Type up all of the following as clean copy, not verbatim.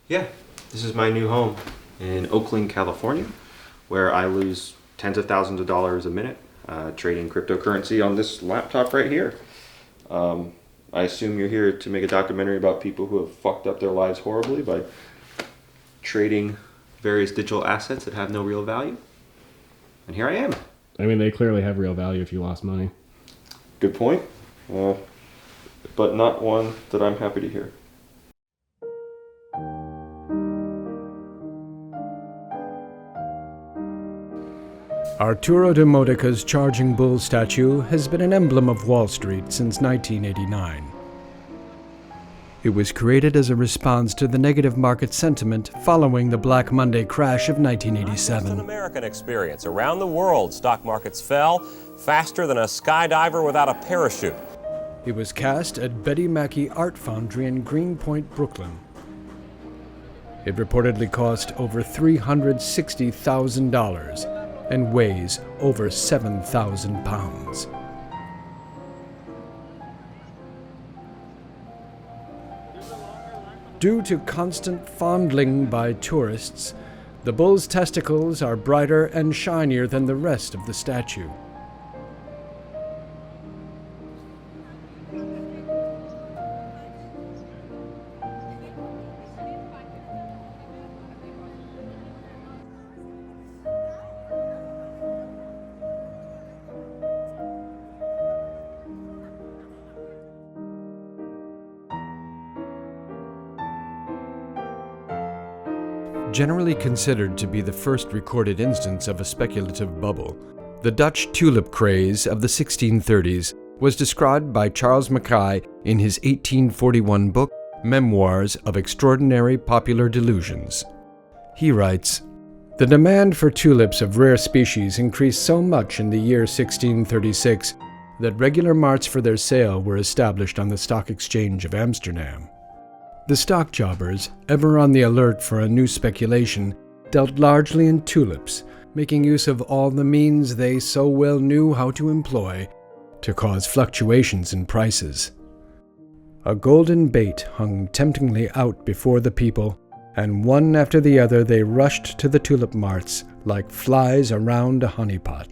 Yeah, this is my new home in Oakland, California, where I lose tens of thousands of dollars a minute trading cryptocurrency on this laptop right here. I assume you're here to make a documentary about people who have fucked up their lives horribly by trading various digital assets that have no real value. And here I am. I mean, they clearly have real value if you lost money. Good point, but not one that I'm happy to hear. Arturo de Modica's Charging Bull statue has been an emblem of Wall Street since 1989. It was created as a response to the negative market sentiment following the Black Monday crash of 1987. It's an American experience. Around the world, stock markets fell faster than a skydiver without a parachute. It was cast at Betty Mackey Art Foundry in Greenpoint, Brooklyn. It reportedly cost over $360,000 and weighs over 7,000 pounds. Due to constant fondling by tourists, the bull's testicles are brighter and shinier than the rest of the statue. Generally considered to be the first recorded instance of a speculative bubble, the Dutch tulip craze of the 1630s was described by Charles Mackay in his 1841 book, Memoirs of Extraordinary Popular Delusions. He writes, "The demand for tulips of rare species increased so much in the year 1636 that regular marts for their sale were established on the Stock Exchange of Amsterdam. The stock jobbers, ever on the alert for a new speculation, dealt largely in tulips, making use of all the means they so well knew how to employ to cause fluctuations in prices. A golden bait hung temptingly out before the people, and one after the other they rushed to the tulip marts like flies around a honeypot."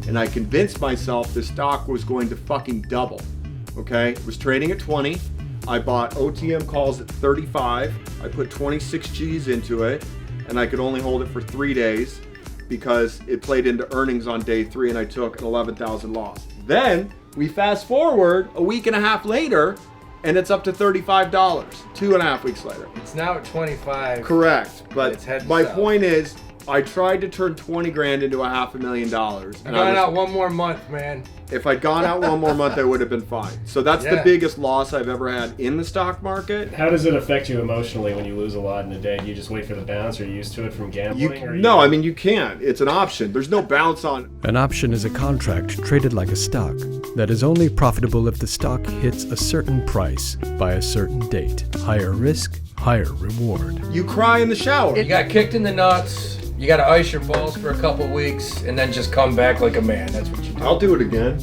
And I convinced myself the stock was going to fucking double. Okay, it was trading at 20. I bought OTM calls at 35. I put 26 G's into it, and I could only hold it for 3 days because it played into earnings on day 3, and I took an 11,000 loss. Then we fast forward a week and a half later, and it's up to $35 2.5 weeks later. It's now at 25. Correct, but It's heading my south. point is, I tried to turn 20 grand into $500,000. I'm going out one more month, man. If I'd gone out one more month, I would have been fine. So that's the Yeah. biggest loss I've ever had in the stock market. How does it affect you emotionally when you lose a lot in a day? Do you just wait for the bounce? Are you used to it from gambling? No, I mean, you can't. It's an option. There's no bounce on. An option is a contract traded like a stock that is only profitable if the stock hits a certain price by a certain date. Higher risk, higher reward. You cry in the shower. You got kicked in the nuts. You got to ice your balls for a couple weeks and then just come back like a man. That's what you do. I'll do it again.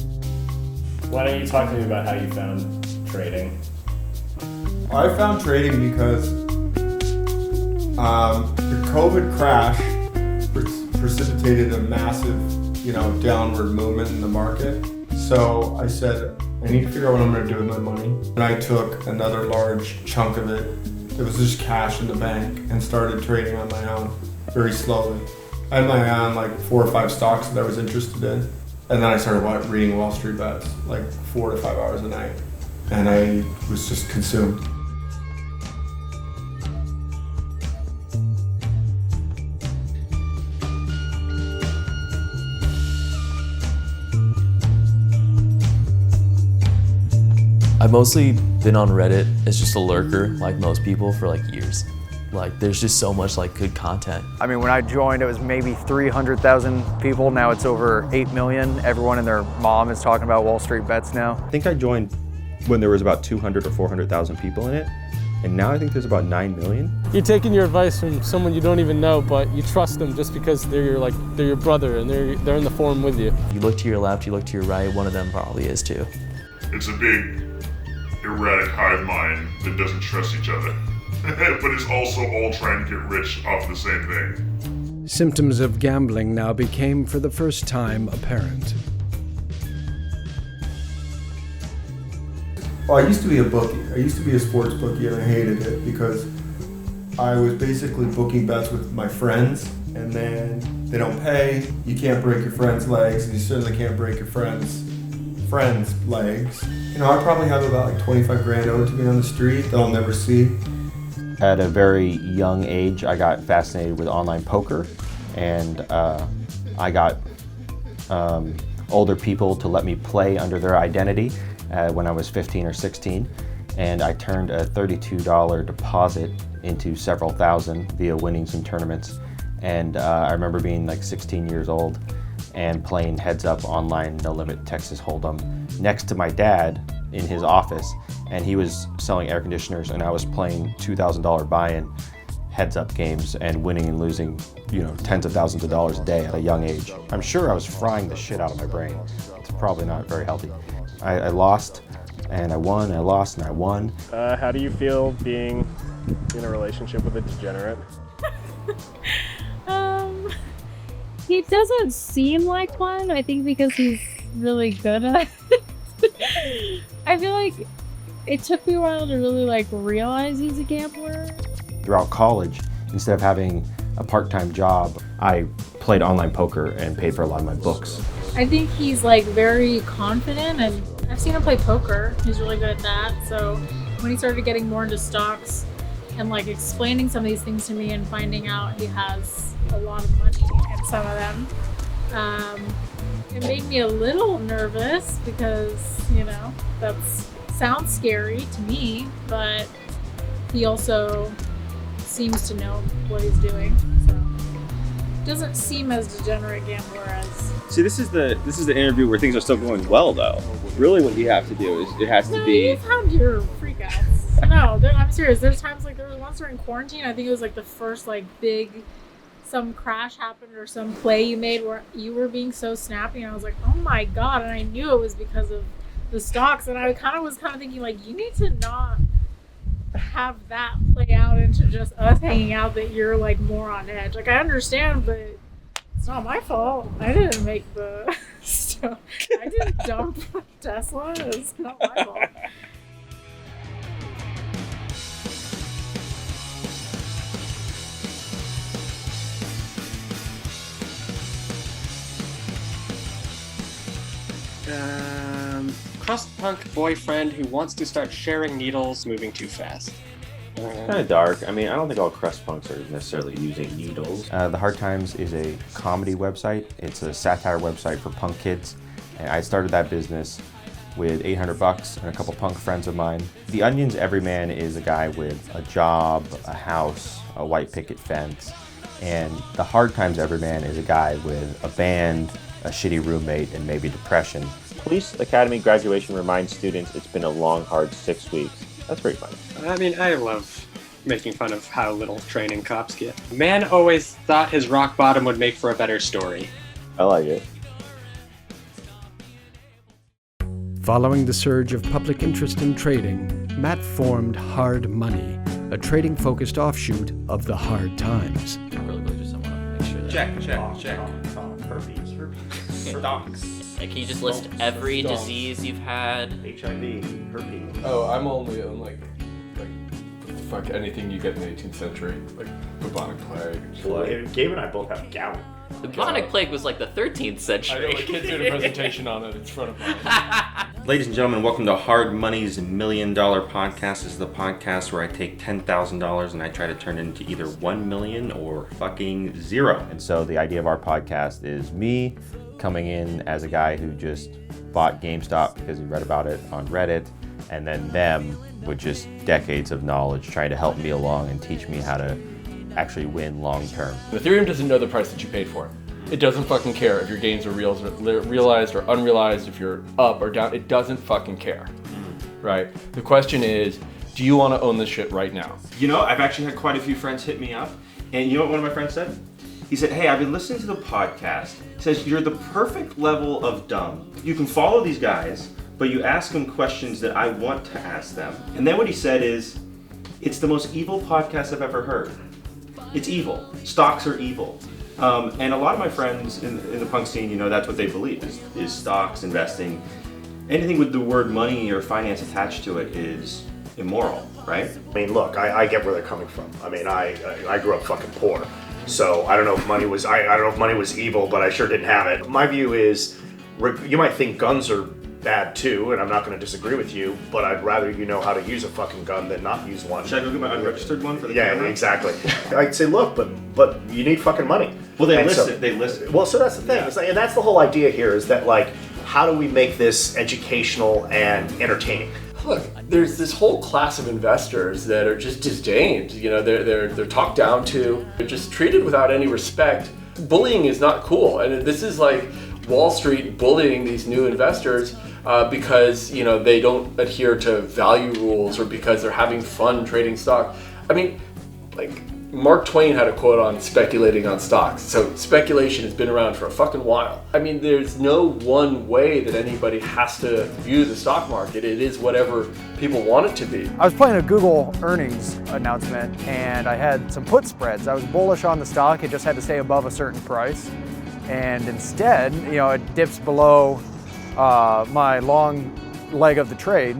Why don't you talk to me about how you found trading? I found trading because the COVID crash precipitated a massive, downward movement in the market. So I said, I need to figure out what I'm going to do with my money. And I took another large chunk of it. It was just cash in the bank and started trading on my own very slowly. I had my own like 4 or 5 stocks that I was interested in. And then I started reading Wall Street Bets like 4 to 5 hours a night. And I was just consumed. I've mostly been on Reddit as just a lurker, like most people, for like years. Like, there's just so much like good content. I mean, when I joined, it was maybe 300,000 people. Now it's over 8 million. Everyone and their mom is talking about Wall Street bets now. I think I joined when there was about 200 or 400,000 people in it, and now I think there's about 9 million. You're taking your advice from someone you don't even know, but you trust them just because they're your brother and they're in the forum with you. You look to your left, you look to your right, one of them probably is too. It's a big, erratic hive mind that doesn't trust each other, but is also all trying to get rich off the same thing. Symptoms of gambling now became for the first time apparent. Well, I used to be a bookie. I used to be a sports bookie, and I hated it because I was basically booking bets with my friends, and then they don't pay. You can't break your friends' legs, and you certainly can't break your friends' legs. You know, I probably have about like 25 grand owed to me on the street that I'll never see. At a very young age, I got fascinated with online poker, and I got older people to let me play under their identity when I was 15 or 16, and I turned a $32 deposit into several thousand via winning some tournaments. And I remember being like 16 years old and playing heads up online no limit Texas Hold'em next to my dad in his office, and he was selling air conditioners and I was playing $2,000 buy-in heads up games and winning and losing, you know, tens of thousands of dollars a day at a young age. I'm sure I was frying the shit out of my brain. It's probably not very healthy. I lost and I won, and I lost and I won. How do you feel being in a relationship with a degenerate? He doesn't seem like one, I think because he's really good at it. I feel like it took me a while to really like realize he's a gambler. Throughout college, instead of having a part-time job, I played online poker and paid for a lot of my books. I think he's like very confident, and I've seen him play poker. He's really good at that. So when he started getting more into stocks and like explaining some of these things to me and finding out he has a lot of money in some of them, it made me a little nervous because, you know, that sounds scary to me, but he also seems to know what he's doing. So doesn't seem as degenerate gambler as. See, this is the interview where things are still going well, though. Really, what you have to do is it has to be. You've had your freakouts. No, I'm serious. There's times like there was once during quarantine. I think it was like the first like big, some crash happened or some play you made where you were being so snappy, and I was like, oh my god! And I knew it was because of the stocks, and I was kind of thinking like, you need to not have that play out into just us hanging out that you're like more on edge. Like I understand, but it's not my fault. I didn't make the stuff. I didn't dump Tesla. It's not my fault. Crust punk boyfriend who wants to start sharing needles moving too fast. Kind of dark. I mean, I don't think all crust punks are necessarily using needles. The Hard Times is a comedy website. It's a satire website for punk kids. And I started that business with $800 and a couple punk friends of mine. The Onion's everyman is a guy with a job, a house, a white picket fence. And the Hard Times everyman is a guy with a band, a shitty roommate, and maybe depression. Police Academy graduation reminds students it's been a long, hard 6 weeks. That's pretty funny. I mean, I love making fun of how little training cops get. Man always thought his rock bottom would make for a better story. I like it. Following the surge of public interest in trading, Matt formed Hard Money, a trading-focused offshoot of the Hard Times. Check. Stocks. Like, can you just list every disease you've had? HIV, herpes. Oh, I'm only on like fuck anything you get in the 18th century, like bubonic plague. Gabe and I both have gout. The bubonic plague was like the 13th century. I know, my kids did a presentation on it in front of mine. Ladies and gentlemen, welcome to Hard Money's $1 Million Podcast. This is the podcast where I take $10,000 and I try to turn it into either 1 million or fucking zero. And so the idea of our podcast is me coming in as a guy who just bought GameStop because he read about it on Reddit, and then them with just decades of knowledge trying to help me along and teach me how to actually win long term. Ethereum doesn't know the price that you paid for it. It doesn't fucking care if your gains are realized or unrealized, if you're up or down. It doesn't fucking care, right? The question is, do you want to own this shit right now? You know, I've actually had quite a few friends hit me up, and you know what one of my friends said? He said, hey, I've been listening to the podcast. He says, you're the perfect level of dumb. You can follow these guys, but you ask them questions that I want to ask them. And then what he said is, it's the most evil podcast I've ever heard. It's evil. Stocks are evil. And a lot of my friends in the punk scene, you know, that's what they believe is stocks, investing. Anything with the word money or finance attached to it is immoral, right? I mean, look, I get where they're coming from. I mean, I grew up fucking poor, so I don't know if money was I don't know if money was evil, but I sure didn't have it. My view is, you might think guns are bad too, and I'm not going to disagree with you, but I'd rather you know how to use a fucking gun than not use one. Should I go get my unregistered one for the camera? Yeah, exactly. I'd say, look, but you need fucking money. Well, they listen. Well, so that's the thing. Yeah. It's like, and that's the whole idea here is that, like, how do we make this educational and entertaining? Look, there's this whole class of investors that are just disdained. You know, they're talked down to. They're just treated without any respect. Bullying is not cool, and this is like Wall Street bullying these new investors because, you know, they don't adhere to value rules or because they're having fun trading stock. I mean, like, Mark Twain had a quote on speculating on stocks. So speculation has been around for a fucking while. I mean, there's no one way that anybody has to view the stock market. It is whatever people want it to be. I was playing a Google earnings announcement and I had some put spreads. I was bullish on the stock. It just had to stay above a certain price. And instead, you know, it dips below my long leg of the trade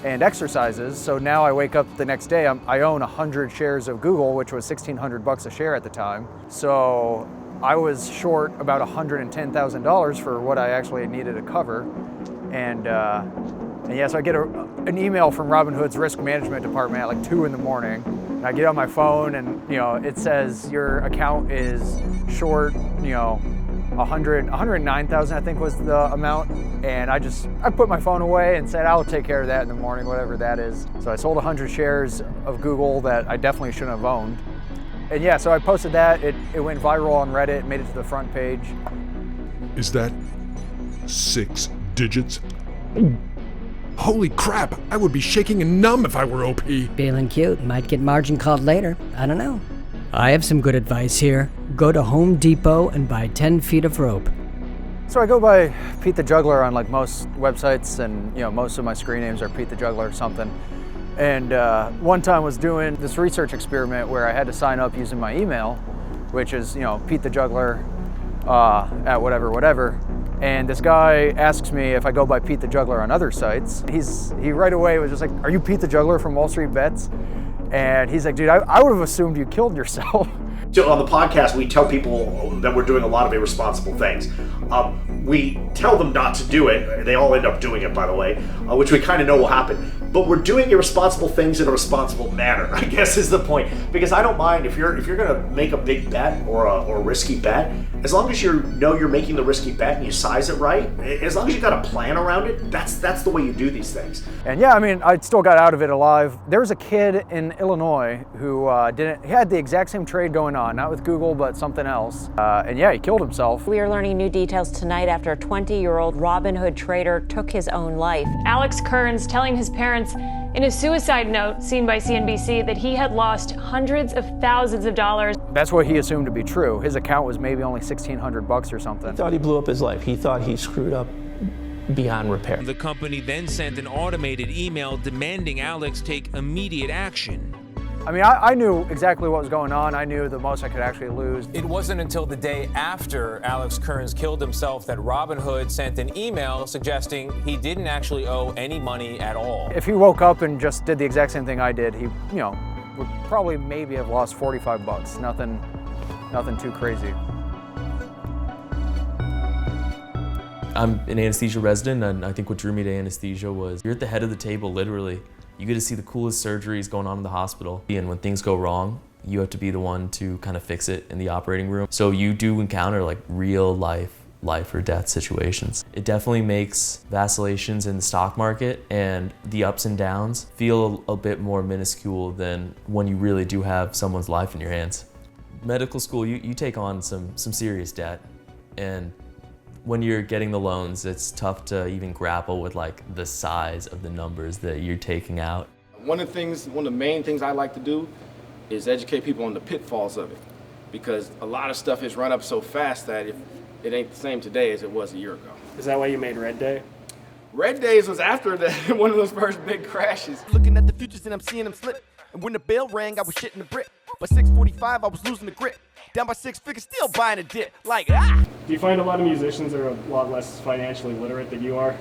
and exercises. So now I wake up the next day, I own 100 shares of Google, which was $1,600 a share at the time. So I was short about $110,000 for what I actually needed to cover. And yeah, so I get an email from Robinhood's risk management department at like 2 in the morning. And I get on my phone and, you know, it says your account is short, you know, 109,000 I think was the amount, and I put my phone away and said I'll take care of that in the morning, whatever that is. So I sold 100 shares of Google that I definitely shouldn't have owned. And yeah, so I posted that, it went viral on Reddit, made it to the front page. Is that 6 digits? Holy crap, I would be shaking and numb if I were OP. Feeling cute, might get margin called later, I don't know. I have some good advice here. Go to Home Depot and buy 10 feet of rope. So I go by Pete the Juggler on like most websites, and you know, most of my screen names are Pete the Juggler or something. And one time was doing this research experiment where I had to sign up using my email, which is, you know, Pete the Juggler at whatever. And this guy asks me if I go by Pete the Juggler on other sites. He right away was just like, "Are you Pete the Juggler from Wall Street Bets?" And he's like, "Dude, I would have assumed you killed yourself." So on the podcast, we tell people that we're doing a lot of irresponsible things. We tell them not to do it. They all end up doing it, by the way, which we kind of know will happen. But we're doing irresponsible things in a responsible manner, I guess is the point. Because I don't mind if you're going to make a big bet or a risky bet, as long as you know you're making the risky bet and you size it right, as long as you got a plan around it, that's the way you do these things. And yeah, I mean, I still got out of it alive. There was a kid in Illinois who he had the exact same trade going on, not with Google, but something else. And yeah, he killed himself. We are learning new details tonight after a 20-year-old Robinhood trader took his own life. Alex Kearns telling his parents in a suicide note seen by CNBC that he had lost hundreds of thousands of dollars. That's what he assumed to be true. His account was maybe only $1,600 or something. He thought he blew up his life. He thought he screwed up beyond repair. The company then sent an automated email demanding Alex take immediate action. I mean, I knew exactly what was going on. I knew the most I could actually lose. It wasn't until the day after Alex Kearns killed himself that Robinhood sent an email suggesting he didn't actually owe any money at all. If he woke up and just did the exact same thing I did, he, you know, would probably maybe have lost $45. Nothing too crazy. I'm an anesthesia resident, and I think what drew me to anesthesia was you're at the head of the table, literally. You get to see the coolest surgeries going on in the hospital. And when things go wrong, you have to be the one to kind of fix it in the operating room. So you do encounter like real life life or death situations. It definitely makes vacillations in the stock market and the ups and downs feel a bit more minuscule than when you really do have someone's life in your hands. Medical school, you take on some serious debt, and when you're getting the loans, it's tough to even grapple with like the size of the numbers that you're taking out. One of the main things I like to do is educate people on the pitfalls of it, because a lot of stuff has run up so fast that it ain't the same today as it was a year ago. Is that why you made Red Day? Red Days was after one of those first big crashes. Looking at the futures and I'm seeing them slip. And when the bell rang, I was shitting the brick. By 6:45, I was losing the grip. Down by 6 figures, still buying a dip. Like, ah! Do you find a lot of musicians are a lot less financially literate than you are?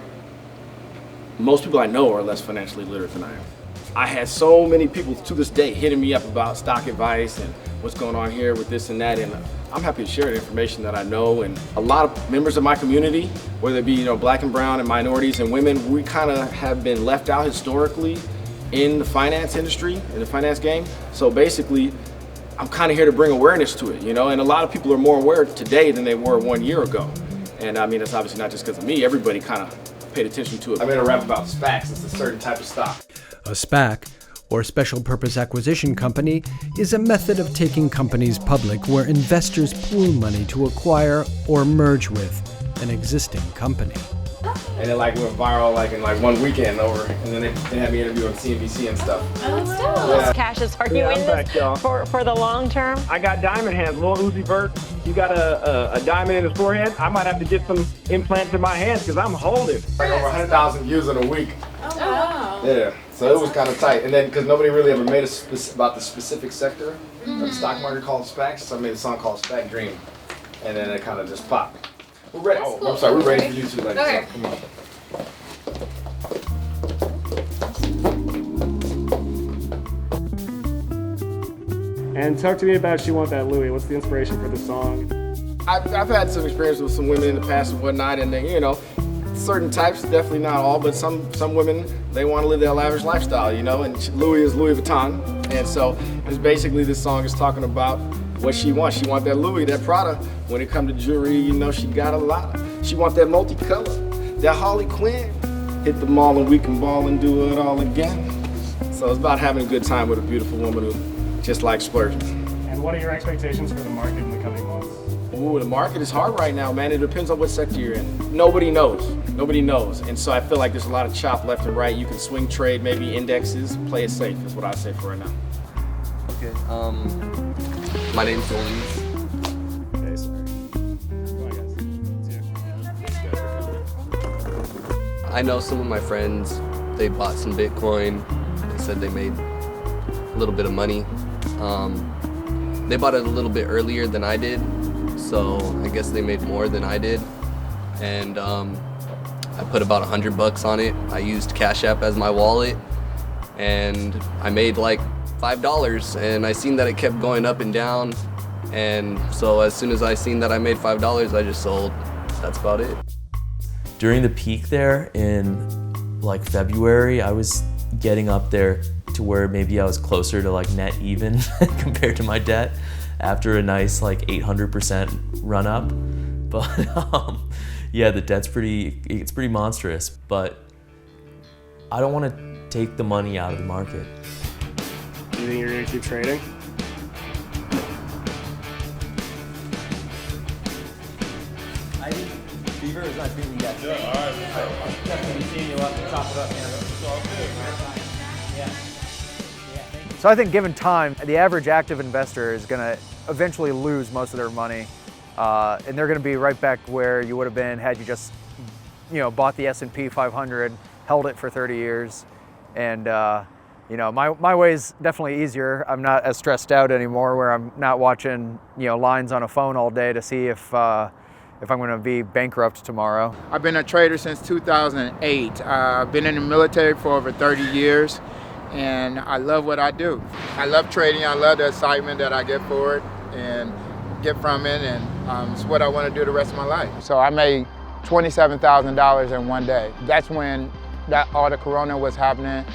Most people I know are less financially literate than I am. I had so many people to this day hitting me up about stock advice and what's going on here with this and that, and I'm happy to share the information that I know. And a lot of members of my community, whether it be black and brown and minorities and women, we kind of have been left out historically in the finance industry, in the finance game. So basically, I'm kind of here to bring awareness to it, and a lot of people are more aware today than they were 1 year ago. And I mean, it's obviously not just because of me, everybody kind of paid attention to it. I made a rap about SPACs. It's a certain type of stock. A SPAC, or Special Purpose Acquisition Company, is a method of taking companies public where investors pool money to acquire or merge with an existing company. And it went viral in 1 weekend over, and then they had me interview on CNBC and stuff. Oh, still. Yeah. Cassius, are you in this for the long term? I got diamond hands, Lil Uzi Vert. You got a diamond in his forehead. I might have to get some implants in my hands because I'm holding. Over 100,000 views in a week. Oh, wow. Yeah, so it was kind of tight. And then because nobody really ever made about the specific sector of the stock market called SPACs, so I made a song called SPAC Dream, and then it kind of just popped. We're ready. That's cool. I'm sorry. We're ready for you two. Okay. So, come on. And talk to me about She Want That Louie. What's the inspiration for the song? I've had some experience with some women in the past and whatnot, and then, certain types, definitely not all, but some women, they want to live their lavish lifestyle, and Louis is Louis Vuitton. And so it's basically this song is talking about what she wants. She want that Louis, that Prada. When it come to jewelry, she got a lot. She want that multicolor, that Harley Quinn. Hit the mall and we can ball and do it all again. So it's about having a good time with a beautiful woman who just likes splurging. And what are your expectations for the market in the coming months? Ooh, the market is hard right now, man. It depends on what sector you're in. Nobody knows. Nobody knows. And so I feel like there's a lot of chop left and right. You can swing trade, maybe indexes. Play it safe is what I say for right now. Okay. My name's Julian. Okay, sorry. Go on, guys. I know some of my friends, they bought some Bitcoin. They said they made a little bit of money. They bought it a little bit earlier than I did, so I guess they made more than I did. And I put about $100 on it. I used Cash App as my wallet, and I made like $5, and I seen that it kept going up and down, and so as soon as I seen that I made $5, I just sold. That's about it. During the peak there in February, I was getting up there to where maybe I was closer to net even compared to my debt after a nice 800% run up. But yeah, the debt's it's pretty monstrous, but I don't want to take the money out of the market. Do you think you're going to keep trading? I think Fever is not beating you guys. Yeah, all right. I'm definitely seeing you up and chop it up, man. It's all good, man. Yeah. So I think given time, the average active investor is going to eventually lose most of their money. And they're going to be right back where you would have been had you just, bought the S&P 500, held it for 30 years. And, my way is definitely easier. I'm not as stressed out anymore where I'm not watching, lines on a phone all day to see if I'm going to be bankrupt tomorrow. I've been a trader since 2008. I've been in the military for over 30 years, and I love what I do. I love trading. I love the excitement that I get for it and get from it, and it's what I want to do the rest of my life. So I made $27,000 in one day. That's when all the corona was happening,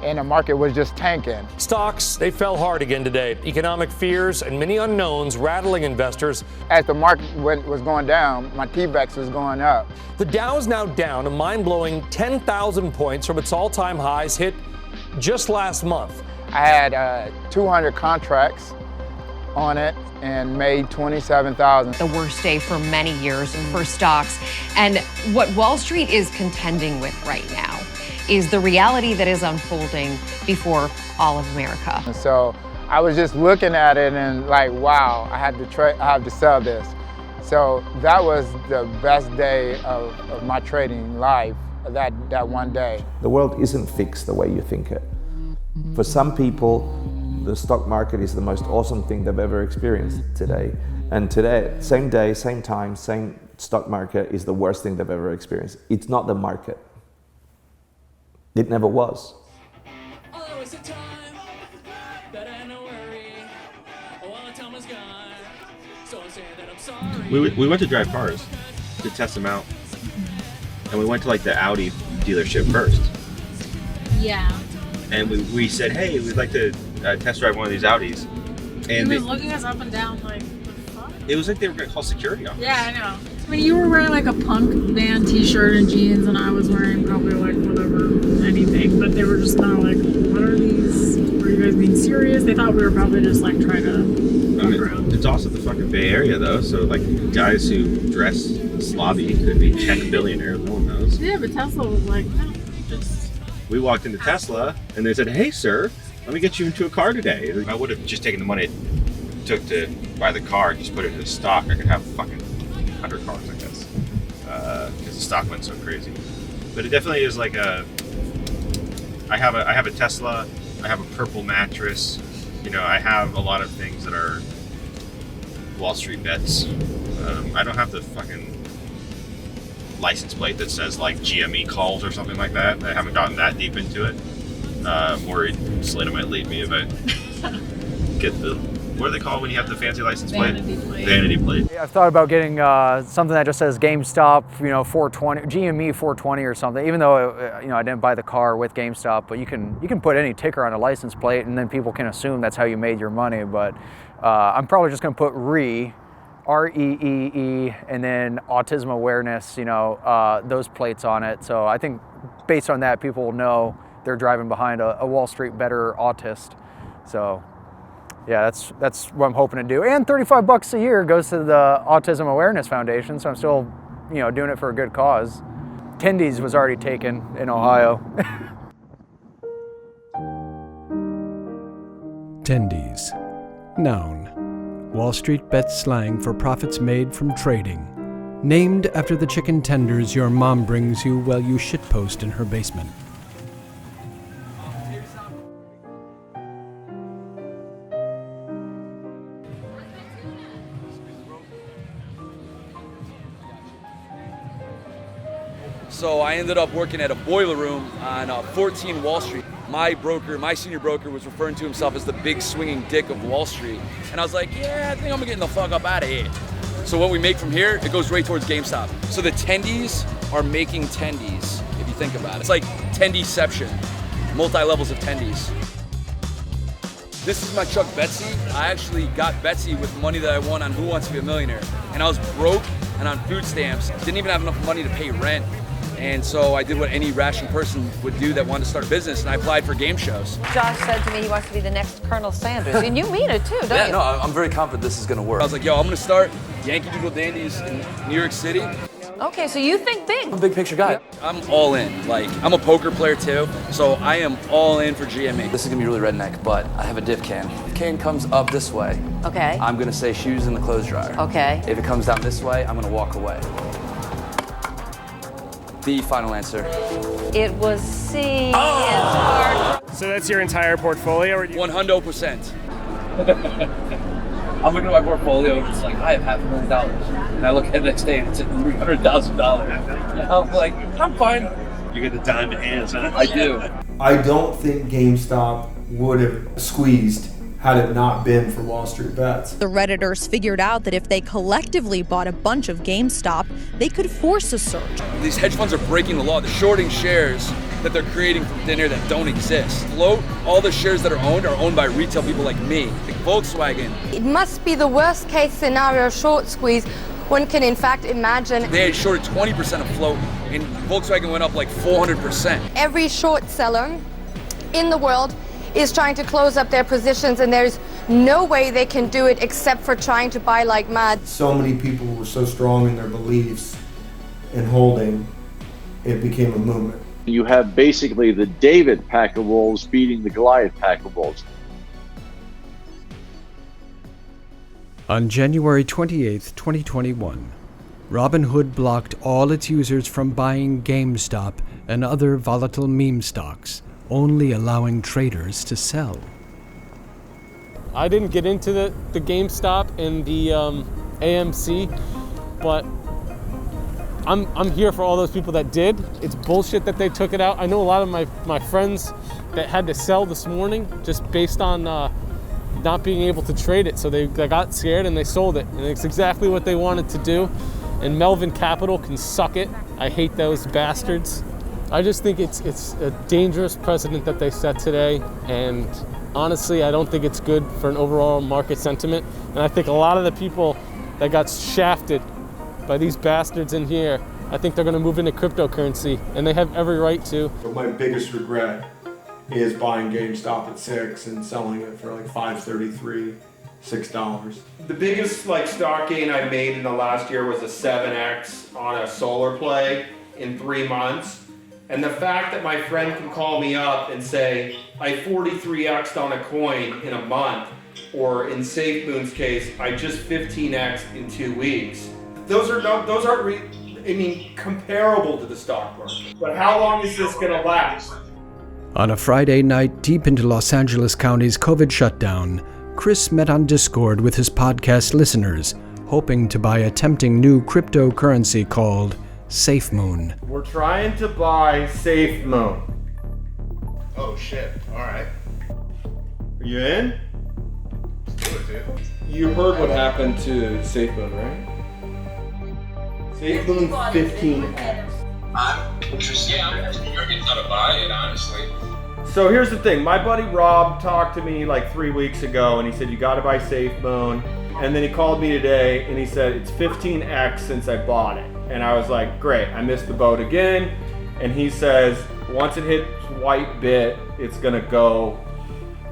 and the market was just tanking. Stocks, they fell hard again today. Economic fears and many unknowns rattling investors. As the market was going down, my T-Vex was going up. The Dow is now down a mind-blowing 10,000 points from its all-time highs hit just last month. I had 200 contracts on it and made $27,000. The worst day for many years for stocks. And what Wall Street is contending with right now is the reality that is unfolding before all of America. And so I was just looking at it and like, wow, I have to sell this. So that was the best day of my trading life, that one day. The world isn't fixed the way you think it. For some people, the stock market is the most awesome thing they've ever experienced today. And today, same day, same time, same stock market is the worst thing they've ever experienced. It's not the market. It never was. We went to drive cars to test them out. And we went to like the Audi dealership first. Yeah. And we said, hey, we'd like to test drive one of these Audis. And He was looking us up and down like, what the fuck? it was like they were going to call security on us. Yeah, I know. I mean, you were wearing like a punk band t-shirt and jeans, and I was wearing probably like whatever, anything. But they were just kind of like, what are these? Were you guys being serious? They thought we were probably just like trying to fuck around. It's also the fucking Bay Area though, so like guys who dress slobby could be tech billionaires, no one knows. Yeah, but Tesla was like, no, just... We walked into Tesla and they said, hey sir, let me get you into a car today. I would have just taken the money it took to buy the car and just put it into stock. I could have fucking 100 cars, I guess, because the stock went so crazy. But it definitely is like I have a Tesla, I have a purple mattress, you know, I have a lot of things that are Wall Street bets. I don't have the fucking license plate that says like GME calls or something like that. I haven't gotten that deep into it. I'm worried Selena might leave me if I get the, what do they call when you have the fancy license plate? Vanity plate. Vanity plate. I've thought about getting something that just says GameStop, you know, 420, GME 420 or something. Even though you know I didn't buy the car with GameStop, but you can put any ticker on a license plate, and then people can assume that's how you made your money. But I'm probably just going to put REEE, and then autism awareness, you know, those plates on it. So I think based on that, people will know they're driving behind a Wall Street better autist. So yeah, that's what I'm hoping to do. And $35 a year goes to the Autism Awareness Foundation, so I'm still, you know, doing it for a good cause. Tendies was already taken in Ohio. Tendies. Noun. Wall Street bet slang for profits made from trading. Named after the chicken tenders your mom brings you while you shitpost in her basement. So I ended up working at a boiler room on 14 Wall Street. My senior broker was referring to himself as the big swinging dick of Wall Street. And I was like, yeah, I think I'm getting the fuck up out of here. So what we make from here, it goes right towards GameStop. So the Tendies are making Tendies, if you think about it. It's like Tendiesception, multi-levels of Tendies. This is my Chuck Betsy. I actually got Betsy with money that I won on Who Wants to Be a Millionaire. And I was broke and on food stamps. Didn't even have enough money to pay rent. And so I did what any rational person would do that wanted to start a business, and I applied for game shows. Josh said to me he wants to be the next Colonel Sanders, and you mean it too, don't Yeah, you? no, I'm very confident this is gonna work. I was like, yo, I'm gonna start Yankee Doodle Dandies in New York City. Okay, so you think big. I'm a big picture guy. I'm all in. Like, I'm a poker player too, so I am all in for GME. This is gonna be really redneck, but I have a dip can. If the can comes up this way, Okay. I'm gonna say shoes in the clothes dryer. Okay. If it comes down this way, I'm gonna walk away. The final answer. It was C. So that's your entire portfolio? 100%. I'm looking at my portfolio and it's like, I have $500,000. And I look at it the next day and it's at $300,000. I'm like, I'm fine. You get the diamond hands, huh? I do. I don't think GameStop would have squeezed had it not been for Wall Street bets. The Redditors figured out that if they collectively bought a bunch of GameStop, they could force a surge. These hedge funds are breaking the law. They're shorting shares that they're creating from thin air that don't exist. Float, all the shares that are owned by retail people like me, like Volkswagen. It must be the worst case scenario short squeeze. One can in fact imagine. They had shorted 20% of float, and Volkswagen went up like 400%. Every short seller in the world is trying to close up their positions, and there's no way they can do it except for trying to buy like mad. So many people were so strong in their beliefs and holding, it became a movement. You have basically the David pack of wolves beating the Goliath pack of wolves. On January 28, 2021, Robinhood blocked all its users from buying GameStop and other volatile meme stocks, only allowing traders to sell. I didn't get into the GameStop and the AMC, but I'm here for all those people that did. It's bullshit that they took it out. I know a lot of my friends that had to sell this morning just based on not being able to trade it. So they got scared and they sold it. And it's exactly what they wanted to do. And Melvin Capital can suck it. I hate those bastards. I just think it's a dangerous precedent that they set today. And honestly, I don't think it's good for an overall market sentiment. And I think a lot of the people that got shafted by these bastards in here, I think they're going to move into cryptocurrency, and they have every right to. But my biggest regret is buying GameStop at $6 and selling it for like $5.33, $6. The biggest stock gain I made in the last year was a 7x on a solar play in 3 months. And the fact that my friend can call me up and say, I 43x'd on a coin in a month, or in SafeMoon's case, I just 15x'd in 2 weeks. Those aren't comparable to the stock market. But how long is this gonna last? On a Friday night deep into Los Angeles County's COVID shutdown, Chris met on Discord with his podcast listeners, hoping to buy a tempting new cryptocurrency called SafeMoon. We're trying to buy SafeMoon. Oh shit, alright. Are you in? Let's do it, dude. You heard what happened to SafeMoon, right? SafeMoon 15x. I'm interested. Yeah, I'm how to buy it, honestly. So here's the thing. My buddy Rob talked to me like 3 weeks ago, and he said, you gotta buy SafeMoon. And then he called me today, and he said, it's 15x since I bought it. And I was like, great, I missed the boat again. And he says, once it hits white bit, it's gonna go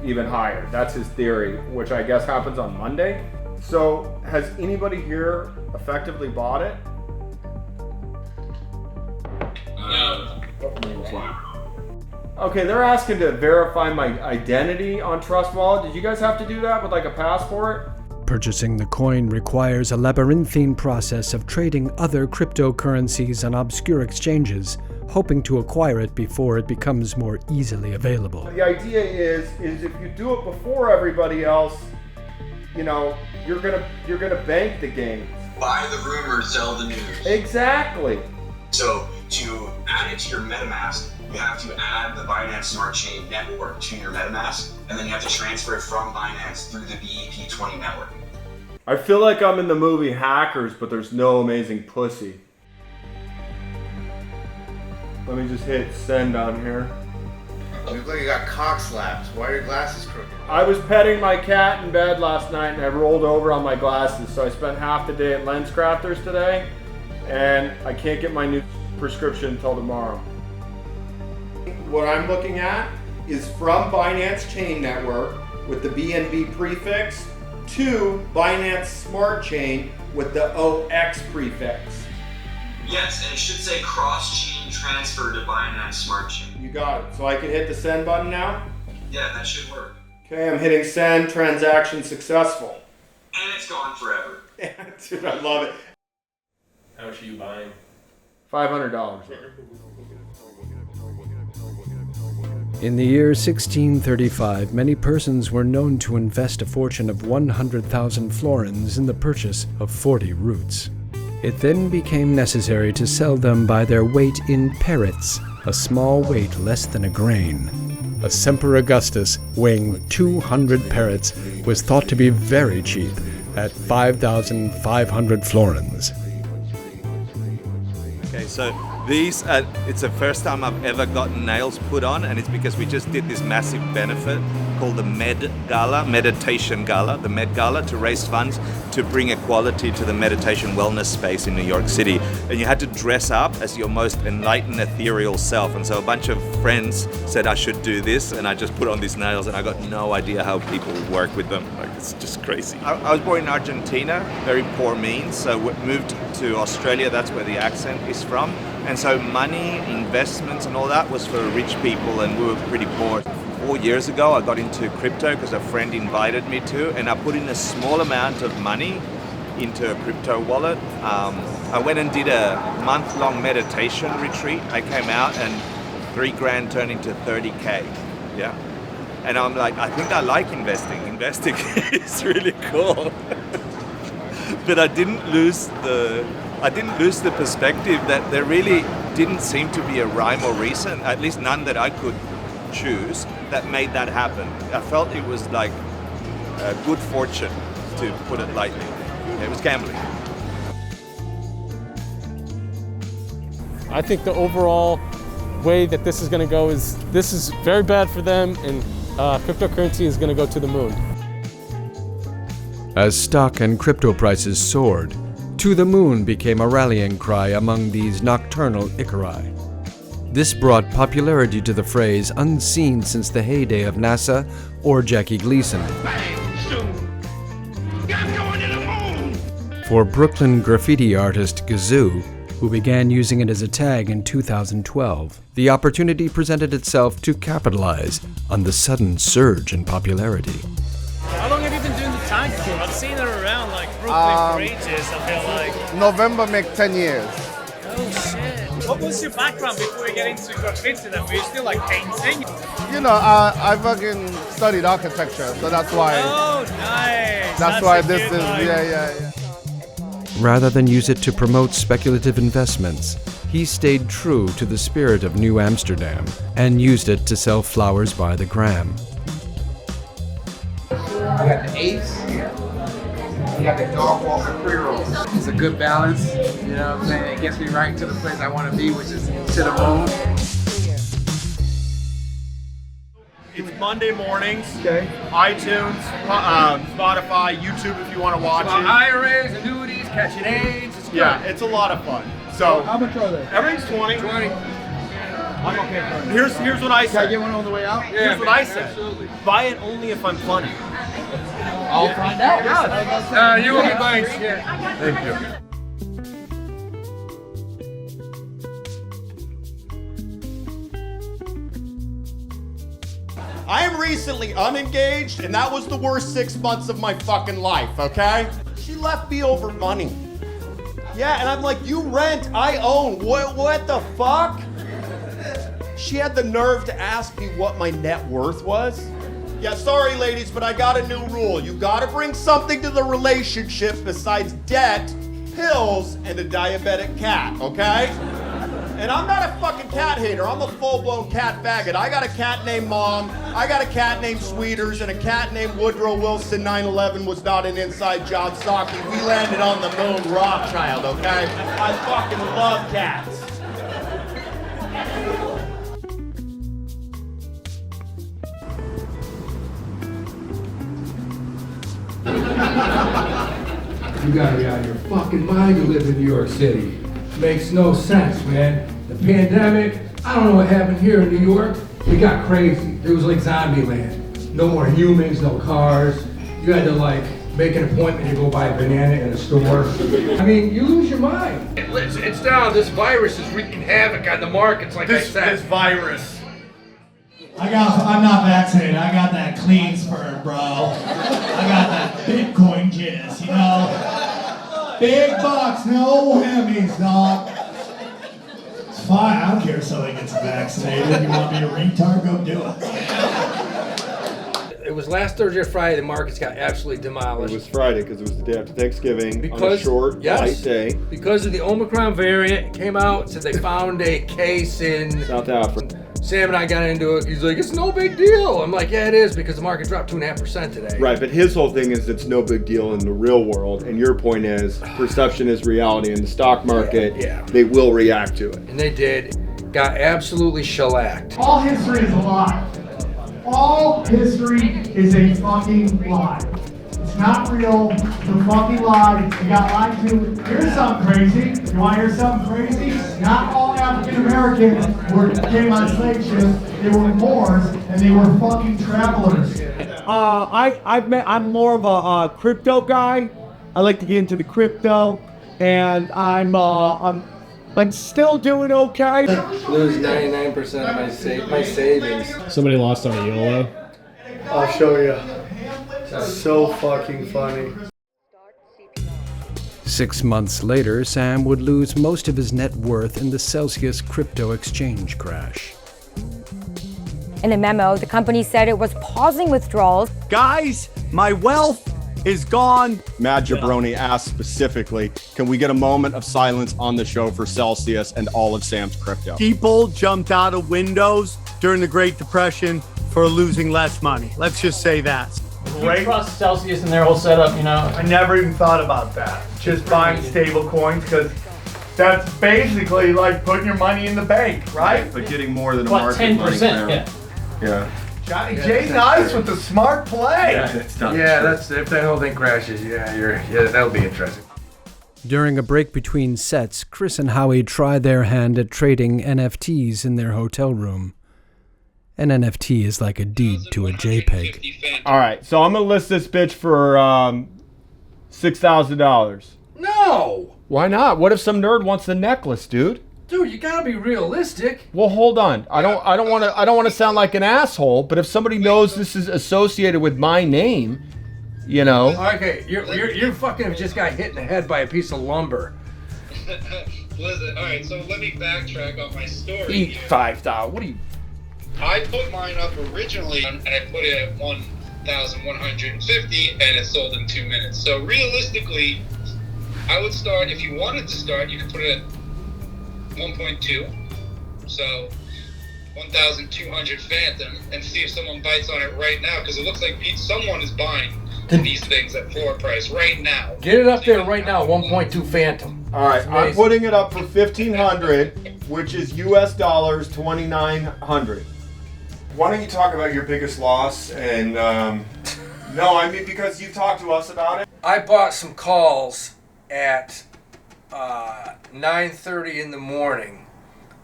even higher. That's his theory, which I guess happens on Monday. So has anybody here effectively bought it? No. Okay, they're asking to verify my identity on Trust Wallet. Did you guys have to do that with like a passport? Purchasing the coin requires a labyrinthine process of trading other cryptocurrencies on obscure exchanges, hoping to acquire it before it becomes more easily available. The idea is if you do it before everybody else, you're gonna bank the gains. Buy the rumor, sell the news. Exactly. So to add it to your MetaMask, you have to add the Binance Smart Chain network to your MetaMask, and then you have to transfer it from Binance through the BEP20 network. I feel like I'm in the movie Hackers, but there's no amazing pussy. Let me just hit send on here. You look like you got cock slaps. Why are your glasses crooked? I was petting my cat in bed last night and I rolled over on my glasses, so I spent half the day at LensCrafters today, and I can't get my new prescription until tomorrow. What I'm looking at is from Binance Chain Network with the BNB prefix to Binance Smart Chain with the OX prefix. Yes, and it should say cross-chain transfer to Binance Smart Chain. You got it. So I can hit the send button now? Yeah, that should work. Okay, I'm hitting send, transaction successful. And it's gone forever. Dude, I love it. How much are you buying? $500. In the year 1635, many persons were known to invest a fortune of 100,000 florins in the purchase of 40 roots. It then became necessary to sell them by their weight in parrots, a small weight less than a grain. A Semper Augustus weighing 200 parrots was thought to be very cheap at 5,500 florins. Okay, so These, it's the first time I've ever gotten nails put on, and it's because we just did this massive benefit called the Meditation Gala, the Med Gala, to raise funds to bring equality to the meditation wellness space in New York City. And you had to dress up as your most enlightened, ethereal self. And so a bunch of friends said I should do this, and I just put on these nails, and I got no idea how people work with them. Like, it's just crazy. I was born in Argentina, very poor means, so moved to Australia, that's where the accent is from. And so money, investments and all that was for rich people, and we were pretty poor. 4 years ago, I got into crypto because a friend invited me to, and I put in a small amount of money into a crypto wallet. I went and did a month-long meditation retreat. I came out and $3,000 turned into 30K, yeah. And I'm like, I think I like investing. Investing is really cool. But I didn't lose the perspective that there really didn't seem to be a rhyme or reason, at least none that I could choose, that made that happen. I felt it was like good fortune, to put it lightly. It was gambling. I think the overall way that this is going to go is this is very bad for them, and cryptocurrency is going to go to the moon. As stock and crypto prices soared, "To the moon" became a rallying cry among these nocturnal Icari. This brought popularity to the phrase unseen since the heyday of NASA or Jackie Gleason. For Brooklyn graffiti artist Gazoo, who began using it as a tag in 2012, the opportunity presented itself to capitalize on the sudden surge in popularity. How long have you been doing the tag for? I've seen it around like Brooklyn for ages, I feel like. November make 10 years. Oh shit. What was your background before you get into graffiti then? Were you still like painting? You know, I fucking studied architecture, so that's why. Oh, nice. That's why this is, yeah. Rather than use it to promote speculative investments, he stayed true to the spirit of New Amsterdam and used it to sell flowers by the gram. I got the ace. You got the dog walker pre-roll. It's a good balance, you know what I'm saying? It gets me right to the place I want to be, which is to the moon. It's Monday mornings. Okay. iTunes, Spotify, YouTube if you want to watch it. IRAs, annuities, catching AIDS. It's good. Yeah, it's a lot of fun. So how much are they? Everything's 20. 20. I'm okay for it. Here's what I said. Can I get one on the way out? Here's what I said. Absolutely. Buy it only if I'm funny. I'll find out. Yeah. You will be buying shit. Thank you. I am recently unengaged, and that was the worst 6 months of my fucking life, okay? She left me over money. Yeah, and I'm like, you rent, I own. What the fuck? She had the nerve to ask me what my net worth was. Yeah, sorry ladies, but I got a new rule. You gotta bring something to the relationship besides debt, pills, and a diabetic cat, okay? And I'm not a fucking cat hater. I'm a full-blown cat faggot. I got a cat named Mom, I got a cat named Sweeters, and a cat named Woodrow Wilson. 9/11 was not an inside job, Socky. We landed on the moon, Rothschild, okay? I fucking love cats. You gotta be out of your fucking mind to live in New York City. Makes no sense, man. The pandemic, I don't know what happened here in New York. It got crazy. It was like zombie land. No more humans, no cars. You had to like make an appointment to go buy a banana in a store. I mean, you lose your mind. It's down. This virus is wreaking havoc on the markets, like I said. This virus. I'm not vaccinated. I got that clean sperm, bro. I got that Bitcoin jizz, you know? Big bucks, no whammies, dog. It's fine. I don't care if somebody gets vaccinated. You want me to retard? Go do it. It was last Thursday or Friday, the markets got absolutely demolished. It was Friday because it was the day after Thanksgiving on a short, light day. Because of the Omicron variant, it came out, said they found a case in South Africa. Sam and I got into it. He's like, it's no big deal. I'm like, yeah, it is, because the market dropped 2.5% today. Right, but his whole thing is it's no big deal in the real world, and your point is perception is reality. In the stock market, they will react to it. And they did. Got absolutely shellacked. All history is a lie. All history is a fucking lie. It's not real. It's a fucking lie. You got lied to. Here's something crazy. You want to hear something crazy? Not all African Americans came on slave ships. They were Moors and they were fucking travelers. I'm more of a crypto guy. I like to get into the crypto, and I'm still doing okay. Lose 99% of my savings. Somebody lost on a YOLO. I'll show you. It's so fucking funny. 6 months later, Sam would lose most of his net worth in the Celsius crypto exchange crash. In a memo, the company said it was pausing withdrawals. Guys, my wealth is gone. Matt Jabroni asked specifically, can we get a moment of silence on the show for Celsius and all of Sam's crypto? People jumped out of windows during the Great Depression for losing less money. Let's just say that. You trust Celsius and their whole setup, you know? I never even thought about that. Just buying stable coins, because that's basically like putting your money in the bank, right? But getting more than a What, market 10%? money. Yeah. Johnny J. Nice with the smart play. That's if that whole thing crashes. That'll be interesting. During a break between sets, Chris and Howie try their hand at trading NFTs in their hotel room. An NFT is like a deed to a JPEG. All right, so I'm gonna list this bitch for $6,000. No! Why not? What if some nerd wants the necklace, dude? Dude, you gotta be realistic. Well, hold on. I don't want to sound like an asshole, but if somebody knows this is associated with my name, you know. Okay, you're fucking just got hit in the head by a piece of lumber. Listen, all right, so let me backtrack on my story. Eat $5,000. What are you? I put mine up originally, and I put it at 1,150, and it sold in 2 minutes. So realistically, I would start, if you wanted to start, you could put it at 1.2, so 1,200 Phantom, and see if someone bites on it right now, because it looks like someone is buying these things at floor price right now. Get it up there right now, 1.2 Phantom. All right, I'm putting it up for $1,500, which is US dollars 2,900. Why don't you talk about your biggest loss? And no, I mean, because you talked to us about it. I bought some calls at 9:30 in the morning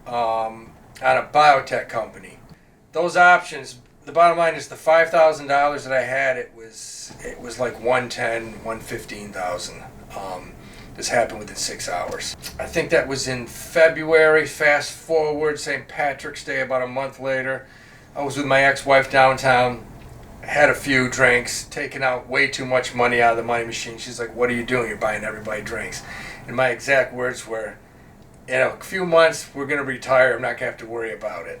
on a biotech company. Those options, the bottom line is the $5,000 that I had, it was like 110, 115,000. This happened within 6 hours. I think that was in February. Fast forward, St. Patrick's Day, about a month later. I was with my ex-wife downtown, had a few drinks, taking out way too much money out of the money machine. She's like, what are you doing? You're buying everybody drinks. And my exact words were, in a few months, we're going to retire. I'm not going to have to worry about it.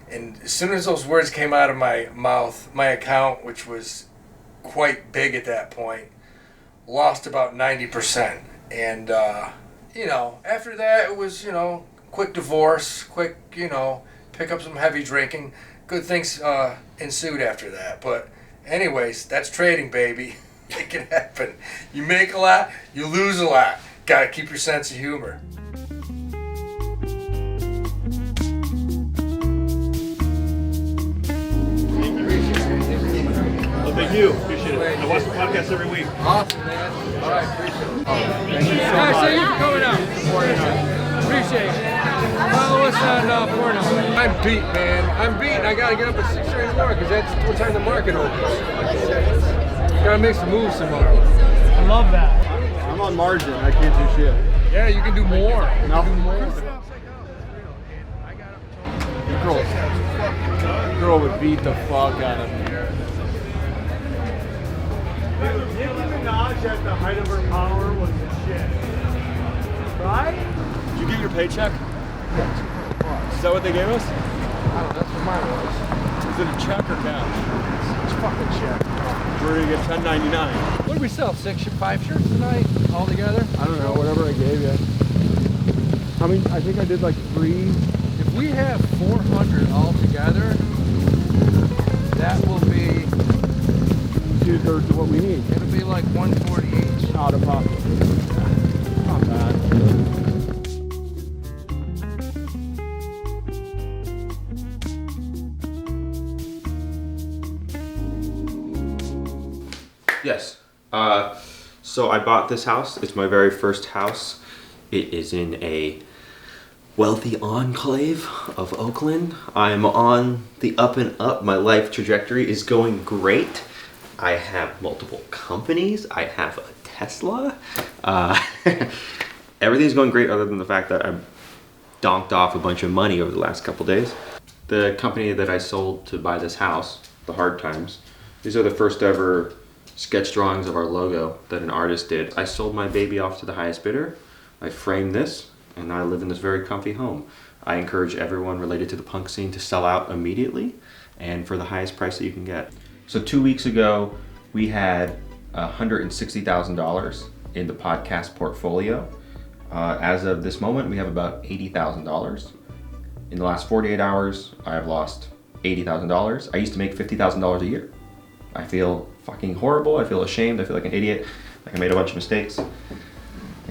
And as soon as those words came out of my mouth, my account, which was quite big at that point, lost about 90%. And, after that, it was, quick divorce, quick, pick up some heavy drinking. Good things ensued after that. But anyways, that's trading, baby. It can happen. You make a lot, you lose a lot. Gotta keep your sense of humor. Well, thank you. Appreciate it. I watch the podcast every week. Awesome, man. All right, appreciate it. Thank you so much. Thank you for coming out. Appreciate it. Follow us on Pornhub. I'm beat, man. I'm beat. I gotta get up at 6 in the morning because that's what time the market opens. Gotta make some moves tomorrow. I love that. I'm on margin. I can't do shit. Yeah, you can do more. No. You can do more. Girl would beat the fuck out of me. Nicki Minaj at the height of her power was the shit. Right? Did you get your paycheck? Is that what they gave us? I don't know, that's what mine was. Is it a check or cash? It's a fucking check. We're gonna get $10.99. What did we sell? 5 shirts tonight all together? I don't know, whatever I gave you. I mean, I think I did like 3. If we have 400 altogether, that will be 2/3 of what we need. It'll be like 140 each. Out of pocket. Not bad. Yes. So I bought this house. It's my very first house. It is in a wealthy enclave of Oakland. I'm on the up and up. My life trajectory is going great. I have multiple companies. I have a Tesla. Everything's going great other than the fact that I donked off a bunch of money over the last couple days. The company that I sold to buy this house, the Hard Times, these are the first ever sketch drawings of our logo that an artist did. I sold my baby off to the highest bidder. I framed this, and I live in this very comfy home. I encourage everyone related to the punk scene to sell out immediately and for the highest price that you can get. So 2 weeks ago, we had $160,000 in the podcast portfolio. As of this moment, we have about $80,000. In the last 48 hours, I have lost $80,000. I used to make $50,000 a year. I feel fucking horrible. I feel ashamed. I feel like an idiot. Like I made a bunch of mistakes. And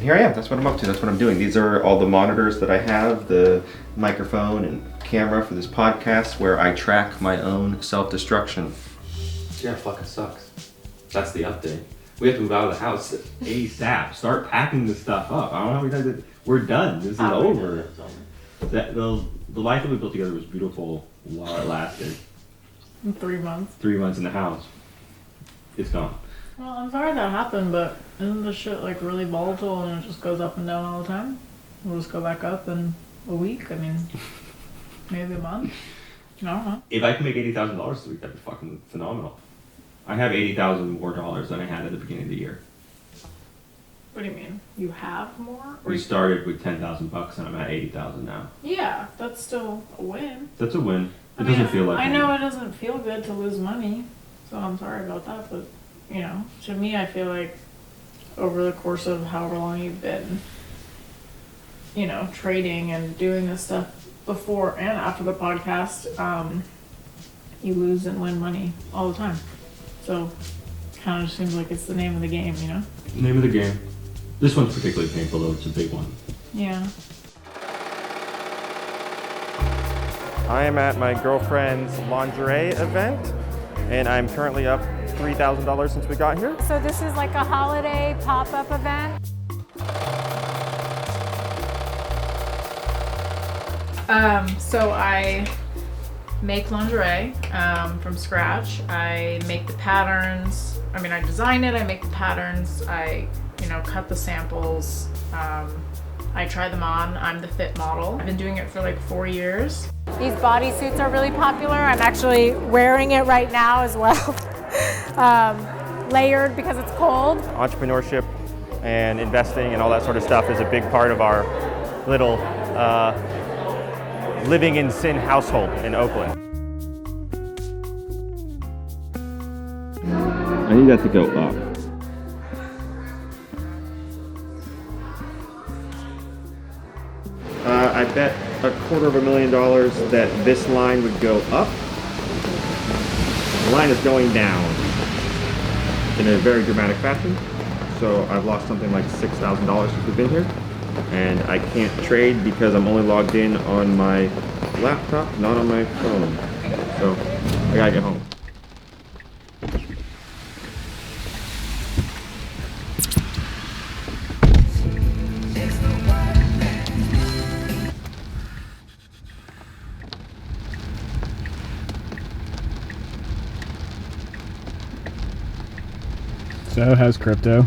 here I am. That's what I'm up to. That's what I'm doing. These are all the monitors that I have, the microphone and camera for this podcast where I track my own self-destruction. Yeah, it fucking sucks. That's the update. We have to move out of the house ASAP. Start packing this stuff up. I don't know how we did it. We're done. This is over. The life that we built together was beautiful while it lasted. In 3 months. 3 months in the house. It's gone. Well, I'm sorry that happened, but isn't this shit like really volatile and it just goes up and down all the time? We'll just go back up in a week. I mean, maybe a month. I don't know. If I can make $80,000 a week, that'd be fucking phenomenal. I have $80,000 more dollars than I had at the beginning of the year. What do you mean? You have more? We started with $10,000 and I'm at $80,000 now. Yeah, that's still a win. That's a win. It doesn't feel like I money. know it doesn't feel good to lose money, so I'm sorry about that, but, you know, to me, I feel like over the course of however long you've been, you know, trading and doing this stuff before and after the podcast, you lose and win money all the time. So, kind of just seems like it's the name of the game, you know? Name of the game. This one's particularly painful though, it's a big one. Yeah. I am at my girlfriend's lingerie event, and I'm currently up $3,000 since we got here. So this is like a holiday pop-up event? So I make lingerie from scratch. I make the patterns. I mean, I design it, I make the patterns, I, you know, cut the samples. I try them on. I'm the fit model. I've been doing it for like 4 years. These bodysuits are really popular. I'm actually wearing it right now as well. Layered because it's cold. Entrepreneurship and investing and all that sort of stuff is a big part of our little living in sin household in Oakland. I need that to go up. I bet $250,000 that this line would go up. The line is going down in a very dramatic fashion. So I've lost something like $6,000 since we've been here. And I can't trade because I'm only logged in on my laptop, not on my phone. So I gotta get home. So, how's crypto?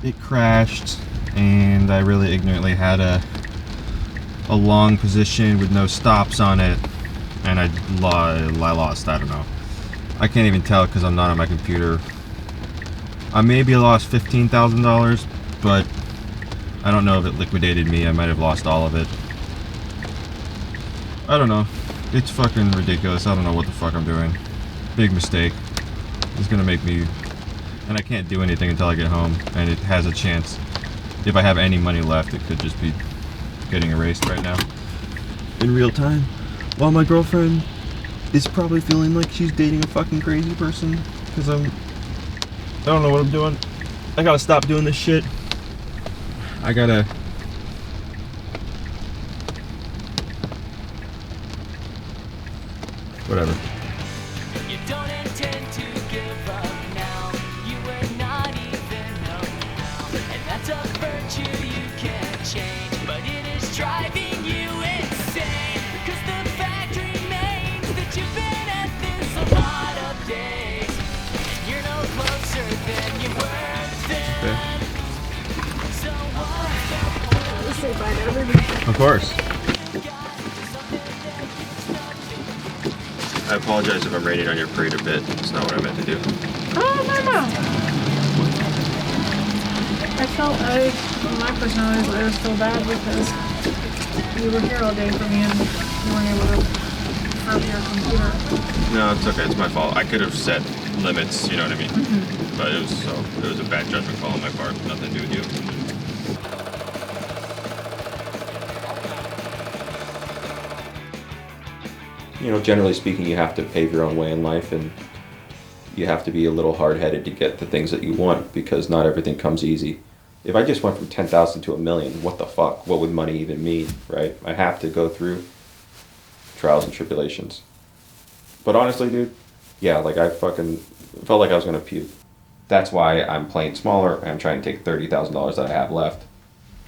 It crashed, and I really ignorantly had a long position with no stops on it, and I lost, I don't know. I can't even tell because I'm not on my computer. I maybe lost $15,000, but I don't know if it liquidated me. I might have lost all of it. I don't know. It's fucking ridiculous. I don't know what the fuck I'm doing. Big mistake. It's gonna make me... And I can't do anything until I get home, and it has a chance if I have any money left, it could just be getting erased right now. In real time. While my girlfriend is probably feeling like she's dating a fucking crazy person. Because I don't know what I'm doing. I gotta stop doing this shit. I gotta... Whatever. You don't intend to give up now. You were not even around. And that's a virtue you can't change. But it is driving you insane. Cause the fact remains that you've been at this a lot of days. And you're no closer than you were then. So what's the point? Say bye to everybody. Of course. I apologize if I'm raining on your parade a bit. It's not what I meant to do. Oh, no. I felt my personality was so bad because you were here all day for me and you weren't able to have your computer. No, it's okay. It's my fault. I could have set limits, you know what I mean? But it was a bad judgment call on my part. Nothing to do with you. You know, generally speaking, you have to pave your own way in life, and you have to be a little hard-headed to get the things that you want, because not everything comes easy. If I just went from 10,000 to 1 million, what the fuck? What would money even mean, right? I have to go through trials and tribulations. But honestly, dude, yeah, like I fucking felt like I was gonna puke. That's why I'm playing smaller, and I'm trying to take $30,000 that I have left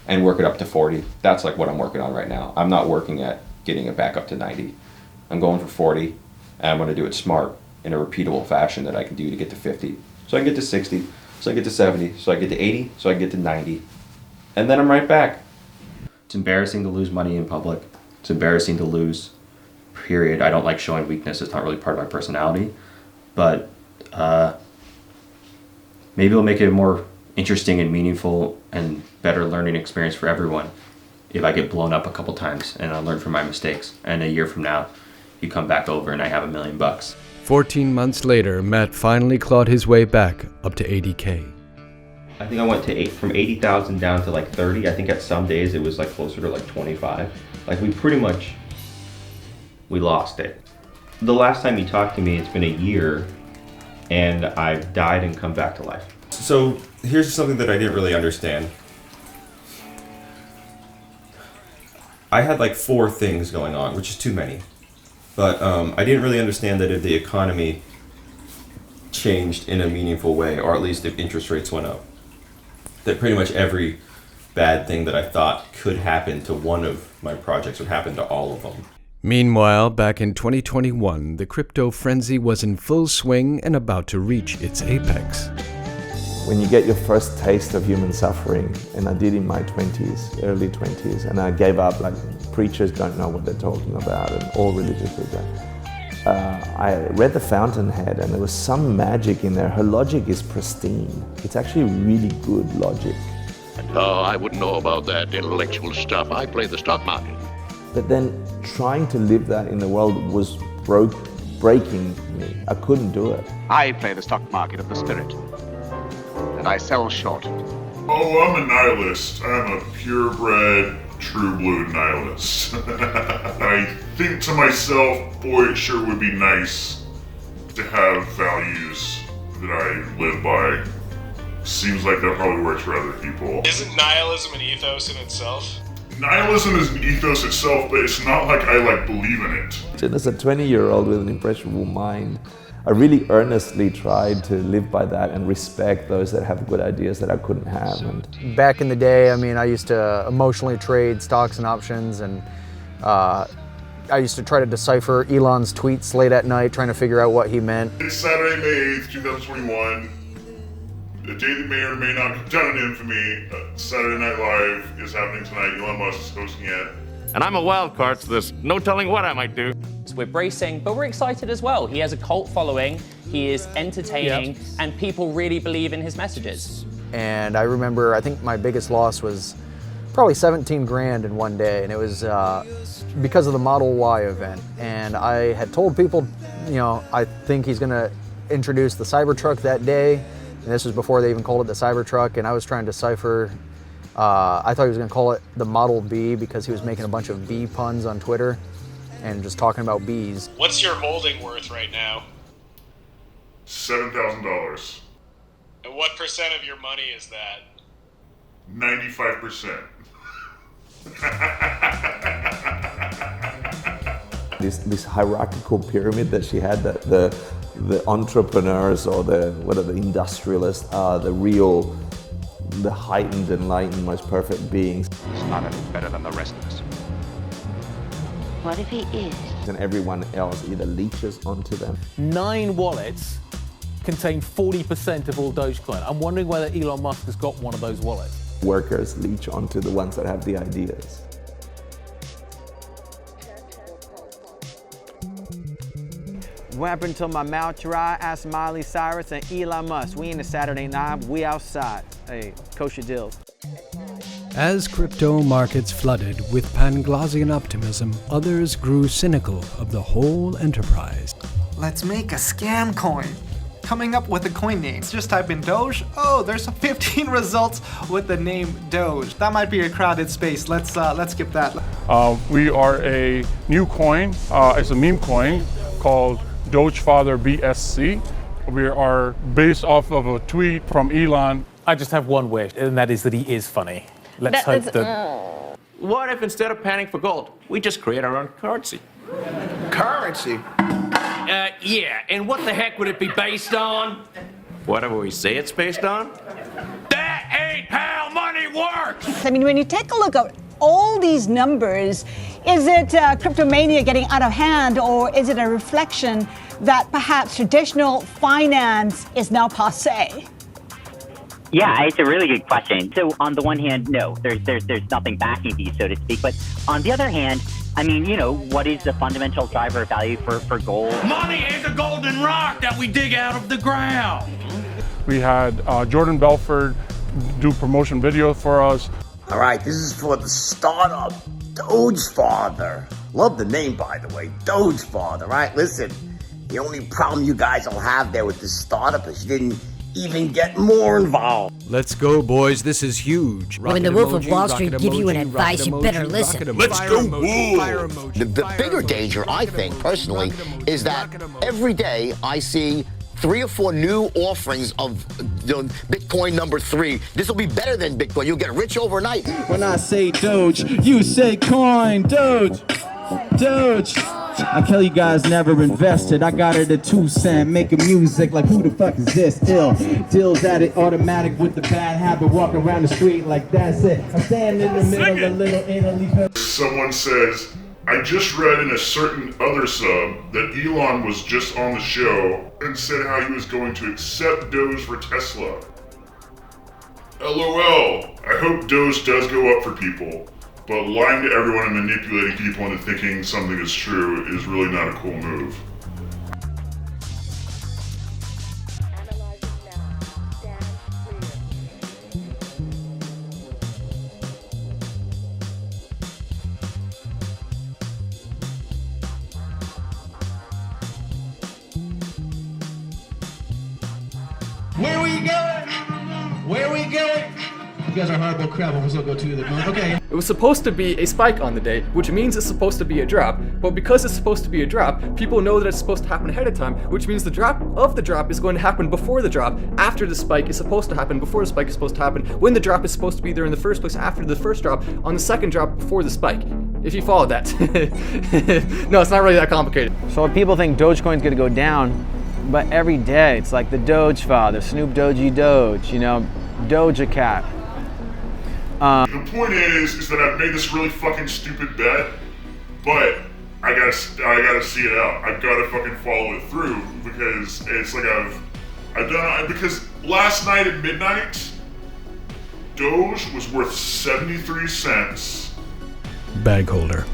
and work it up to 40. That's like what I'm working on right now. I'm not working at getting it back up to 90. I'm going for 40, and I'm going to do it smart in a repeatable fashion that I can do to get to 50. So I can get to 60, so I get to 70, so I get to 80, so I get to 90. And then I'm right back. It's embarrassing to lose money in public. It's embarrassing to lose, period. I don't like showing weakness. It's not really part of my personality. But maybe it'll make it a more interesting and meaningful and better learning experience for everyone if I get blown up a couple times and I learn from my mistakes. And a year from now, you come back over and I have $1 million. 14 months later, Matt finally clawed his way back up to 80K. I think I went to from 80,000 down to like 30. I think at some days it was like closer to like 25. Like we lost it. The last time you talked to me, it's been a year, and I've died and come back to life. So here's something that I didn't really understand. I had like 4 things going on, which is too many. But I didn't really understand that if the economy changed in a meaningful way, or at least if interest rates went up, that pretty much every bad thing that I thought could happen to one of my projects would happen to all of them. Meanwhile, back in 2021, the crypto frenzy was in full swing and about to reach its apex. When you get your first taste of human suffering, and I did in my 20s, early 20s, and I gave up, like preachers don't know what they're talking about, and all religious people. I read The Fountainhead, and there was some magic in there. Her logic is pristine. It's actually really good logic. Oh, I wouldn't know about that intellectual stuff. I play the stock market. But then trying to live that in the world was breaking me. I couldn't do it. I play the stock market of the spirit. And I sell short. Oh, I'm a nihilist. I'm a purebred, true blue nihilist. I think to myself, boy, it sure would be nice to have values that I live by. Seems like that probably works for other people. Isn't nihilism an ethos in itself? Nihilism is an ethos itself, but it's not like I believe in it. And as a 20-year-old with an impressionable mind, I really earnestly tried to live by that and respect those that have good ideas that I couldn't have. And back in the day, I mean, I used to emotionally trade stocks and options, and I used to try to decipher Elon's tweets late at night, trying to figure out what he meant. It's Saturday, May 8th, 2021. The day that may or may not come down in infamy. Saturday Night Live is happening tonight. Elon Musk is hosting it. And I'm a wild card, so there's no telling what I might do. We're bracing, but we're excited as well. He has a cult following, he is entertaining, and people really believe in his messages. And I remember, I think my biggest loss was probably 17 grand in one day, and it was because of the Model Y event. And I had told people, you know, I think he's gonna introduce the Cybertruck that day, and this was before they even called it the Cybertruck, and I was trying to decipher I thought he was going to call it the Model B because he was making a bunch of bee puns on Twitter and just talking about bees. What's your holding worth right now? $7,000. And what percent of your money is that? 95%. This hierarchical pyramid that she had, that the entrepreneurs or the industrialists are the heightened, enlightened, most perfect beings. He's not any better than the rest of us. What if he is? And everyone else either leeches onto them. 9 wallets contain 40% of all Dogecoin. I'm wondering whether Elon Musk has got one of those wallets. Workers leech onto the ones that have the ideas. What happened to my mouth dry? Ask Miley Cyrus and Elon Musk. We in the Saturday night, we outside. Hey, kosher deals. As crypto markets flooded with Panglasian optimism, others grew cynical of the whole enterprise. Let's make a scam coin. Coming up with a coin name. Just type in Doge. Oh, there's 15 results with the name Doge. That might be a crowded space. Let's skip that. We are a new coin. It's a meme coin called Dogefather BSC. We are based off of a tweet from Elon. I just have one wish, and that is that he is funny. Let's hope that... What if instead of panning for gold, we just create our own currency? Currency? Yeah, and what the heck would it be based on? Whatever we say it's based on? That ain't how money works! I mean, when you take a look at all these numbers, is it cryptomania getting out of hand, or is it a reflection that perhaps traditional finance is now passé? Yeah, it's a really good question. So on the one hand, no, there's nothing backing these, so to speak. But on the other hand, I mean, you know, what is the fundamental driver of value for gold? Money is a golden rock that we dig out of the ground. We had Jordan Belford do promotion video for us. All right, this is for the startup, Dogefather. Love the name, by the way, Dogefather, right? Listen, the only problem you guys will have there with this startup is you didn't even get more involved. Let's go, boys. This is huge. When the Wolf of Wall Street give you an advice, you better listen. Let's go Wolves! The bigger danger, I think, personally, is that every day I see 3 or 4 new offerings of Bitcoin number 3. This will be better than Bitcoin. You'll get rich overnight. When I say Doge, you say coin. Doge. Doge. I tell you guys never invested. I got it at 2 cents, making music like who the fuck is this? Dill's at it, automatic with the bad habit, walking around the street like that's it. I'm standing in the middle of Little Italy. Someone says, I just read in a certain other sub that Elon was just on the show and said how he was going to accept Doge for Tesla. LOL. I hope Doge does go up for people. But lying to everyone and manipulating people into thinking something is true is really not a cool move. Where we going? Where we going? You guys are horrible crap. We're supposed to go to the moon. Okay. It was supposed to be a spike on the day, which means it's supposed to be a drop. But because it's supposed to be a drop, people know that it's supposed to happen ahead of time, which means the drop of the drop is going to happen before the drop, after the spike is supposed to happen, before the spike is supposed to happen, when the drop is supposed to be there in the first place, after the first drop, on the second drop, before the spike. If you follow that. No, it's not really that complicated. So people think Dogecoin's gonna go down, but every day it's like the Dogefather, Snoop Doge Doge, you know, Doja Cat. The point is that I've made this really fucking stupid bet, but I gotta see it out. I've gotta fucking follow it through because it's like I've done it because last night at midnight, Doge was worth 73 cents. Bag holder.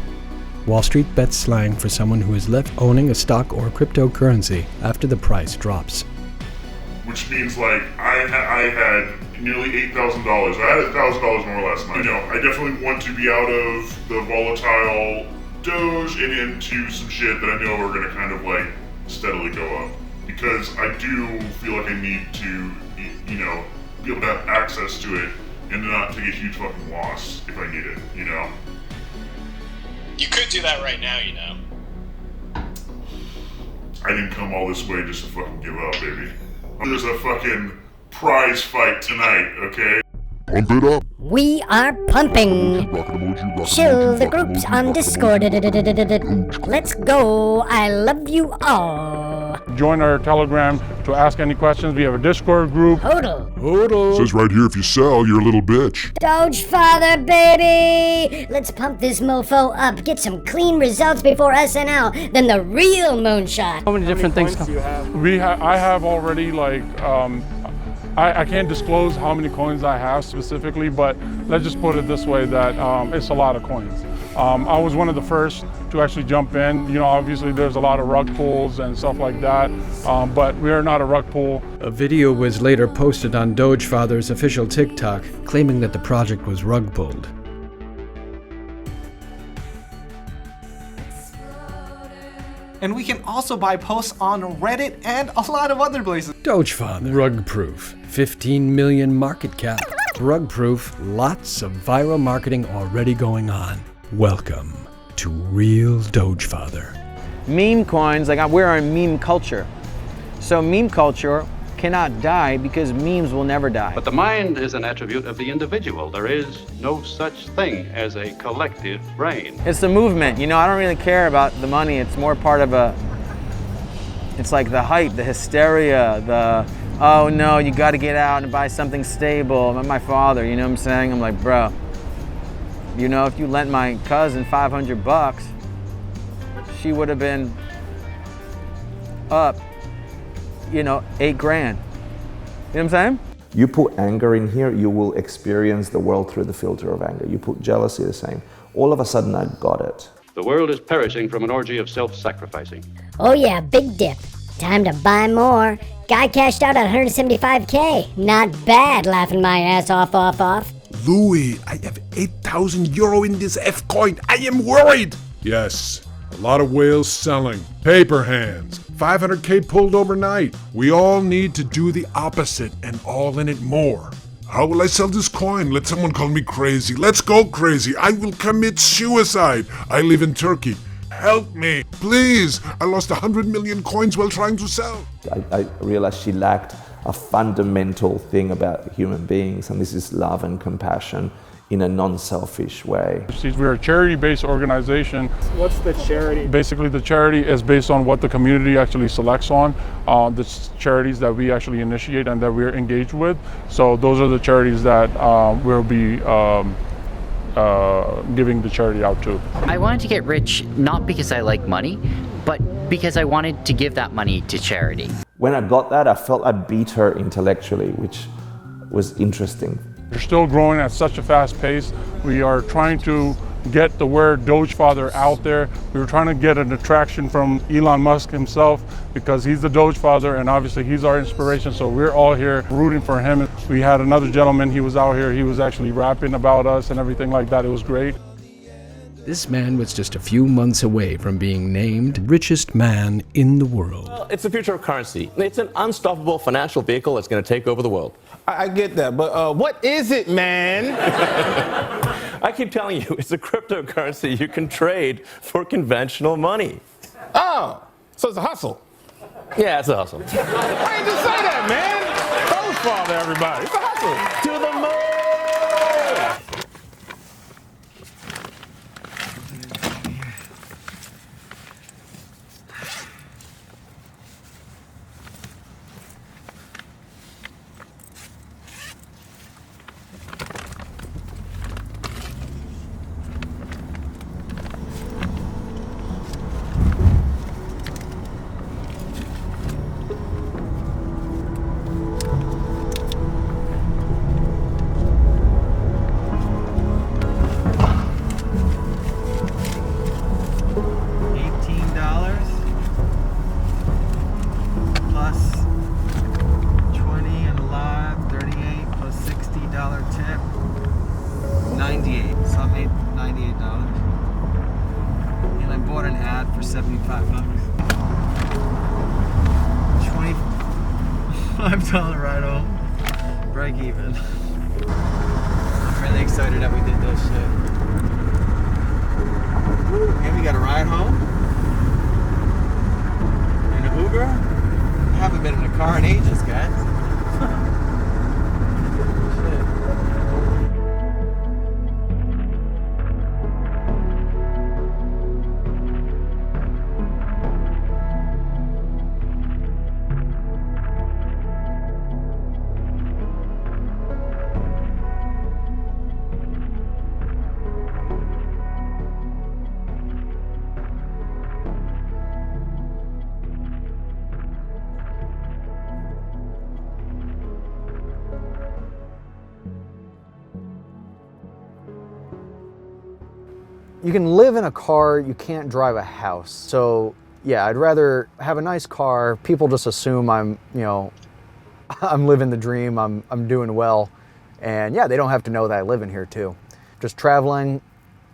Wall Street bets slang for someone who is left owning a stock or cryptocurrency after the price drops. Which means like I had nearly $8,000. I had $1,000 more last night. You know, I definitely want to be out of the volatile Doge and into some shit that I know are gonna kind of like steadily go up. Because I do feel like I need to, you know, be able to have access to it and not take a huge fucking loss if I need it, you know? You could do that right now, you know. I didn't come all this way just to fucking give up, baby. There's a fucking prize fight tonight, okay? Pump it up. We are pumping. Chill the groups on Discord. Let's go. I love you all. Join our Telegram to ask any questions. We have a Discord group. Hodl. Says right here, if you sell, you're a little bitch. Doge Father, baby! Let's pump this mofo up. Get some clean results before SNL. Then the real moonshot. How many different things I have already like I can't disclose how many coins I have specifically, but let's just put it this way that it's a lot of coins. I was one of the first to actually jump in. You know, obviously there's a lot of rug pulls and stuff like that, but we are not a rug pull. A video was later posted on Doge Father's official TikTok claiming that the project was rug pulled. And we can also buy posts on Reddit and a lot of other places. Doge Father. Rug proof. 15 million market cap. Rug proof. Lots of viral marketing already going on. Welcome to Real Doge Father. Meme coins, we're in meme culture. So meme culture cannot die because memes will never die. But the mind is an attribute of the individual. There is no such thing as a collective brain. It's the movement. You know, I don't really care about the money. It's more part of it's like the hype, the hysteria, oh no, you got to get out and buy something stable. My father, you know what I'm saying? I'm like, bro, you know, if you lent my cousin $500, she would have been up, you know, $8 grand. You know what I'm saying? You put anger in here, you will experience the world through the filter of anger. You put jealousy, the same. All of a sudden, I got it. The world is perishing from an orgy of self-sacrificing. Oh yeah, big dip. Time to buy more. Guy cashed out at 175K. Not bad, laughing my ass off. Louis, I have 8,000 euro in this F coin. I am worried. Yes, a lot of whales selling. Paper hands. 500K pulled overnight. We all need to do the opposite and all in it more. How will I sell this coin? Let someone call me crazy. Let's go crazy. I will commit suicide. I live in Turkey. Help me, please. I lost 100 million coins while trying to sell. I realized she lacked a fundamental thing about human beings, and this is love and compassion in a non-selfish way. We're a charity-based organization. What's the charity? Basically, the charity is based on what the community actually selects on, the charities that we actually initiate and that we're engaged with. So those are the charities that we'll be giving the charity out to. I wanted to get rich not because I like money, but because I wanted to give that money to charity. When I got that, I felt I beat her intellectually, which was interesting. We're still growing at such a fast pace. We are trying to get the word Doge Father out there. We were trying to get an attraction from Elon Musk himself because he's the Doge Father and obviously he's our inspiration. So we're all here rooting for him. We had another gentleman, he was out here, he was actually rapping about us and everything like that. It was great. This man was just a few months away from being named richest man in the world. Well, it's the future of currency. It's an unstoppable financial vehicle that's going to take over the world. I get that, but what is it, man? I keep telling you, it's a cryptocurrency you can trade for conventional money. Oh, so it's a hustle. Yeah, it's a hustle. Why didn't you say that, man? Doge Father, everybody. It's a hustle. To the moon! $5 right home. Break even. finally excited that we did this shit. Woo, and we got a ride home. In an Uber. I haven't been in a car in ages, guys. You can live in a car, you can't drive a house. So yeah, I'd rather have a nice car. People just assume I'm, you know, I'm living the dream, I'm doing well. And yeah, they don't have to know that I live in here too. Just traveling,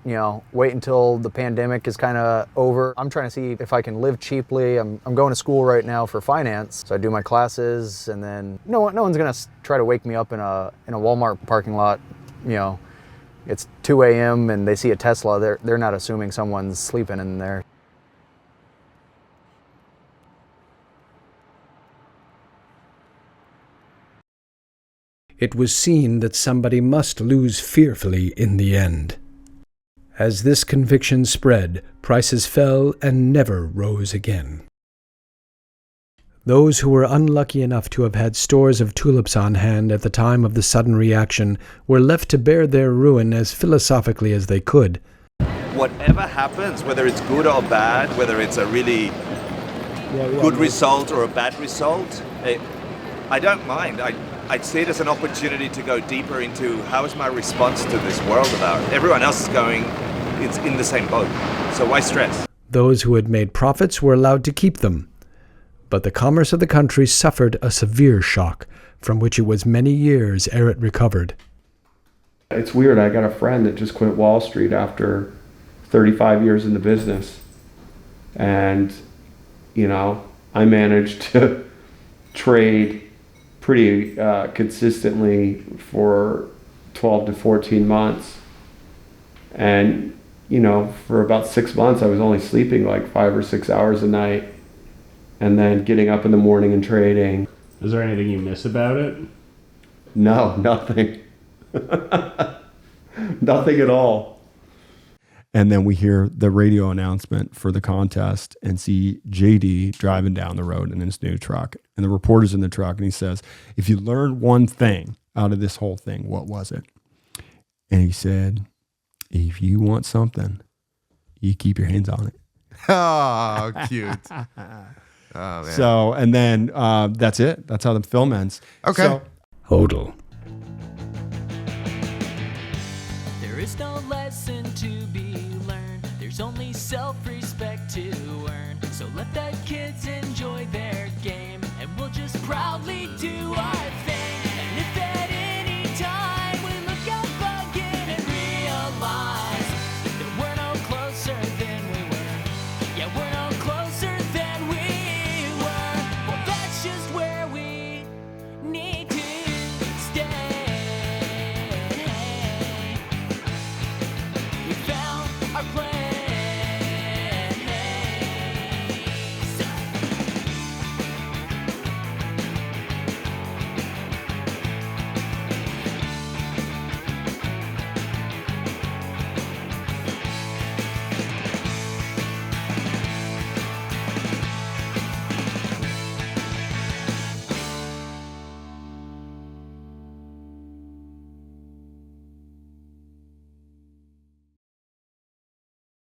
you know, wait until the pandemic is kind of over. I'm trying to see if I can live cheaply. I'm going to school right now for finance. So I do my classes, and then no one's gonna try to wake me up in a Walmart parking lot, you know. It's 2 a.m. and they see a Tesla, they're not assuming someone's sleeping in there. It was seen that somebody must lose fearfully in the end. As this conviction spread, prices fell and never rose again. Those who were unlucky enough to have had stores of tulips on hand at the time of the sudden reaction were left to bear their ruin as philosophically as they could. Whatever happens, whether it's good or bad, whether it's a really good result or a bad result, I don't mind. I'd see it as an opportunity to go deeper into how is my response to this world about. Everyone else is going, it's in the same boat, so why stress? Those who had made profits were allowed to keep them. But the commerce of the country suffered a severe shock, from which it was many years ere it recovered. It's weird, I got a friend that just quit Wall Street after 35 years in the business. And, you know, I managed to trade pretty consistently for 12 to 14 months. And, you know, for about 6 months, I was only sleeping like 5 or 6 hours a night. And then getting up in the morning and trading. Is there anything you miss about it? No, nothing. Nothing at all. And then we hear the radio announcement for the contest and see JD driving down the road in his new truck. And the reporter's in the truck and he says, if you learned one thing out of this whole thing, what was it? And he said, if you want something, you keep your hands on it. Oh, cute. Oh, man. So, and then that's it. That's how the film ends. Okay. So, Hodel. There is no lesson to be learned. There's only self-respect to earn. So let the kids enjoy their game, and we'll just proudly do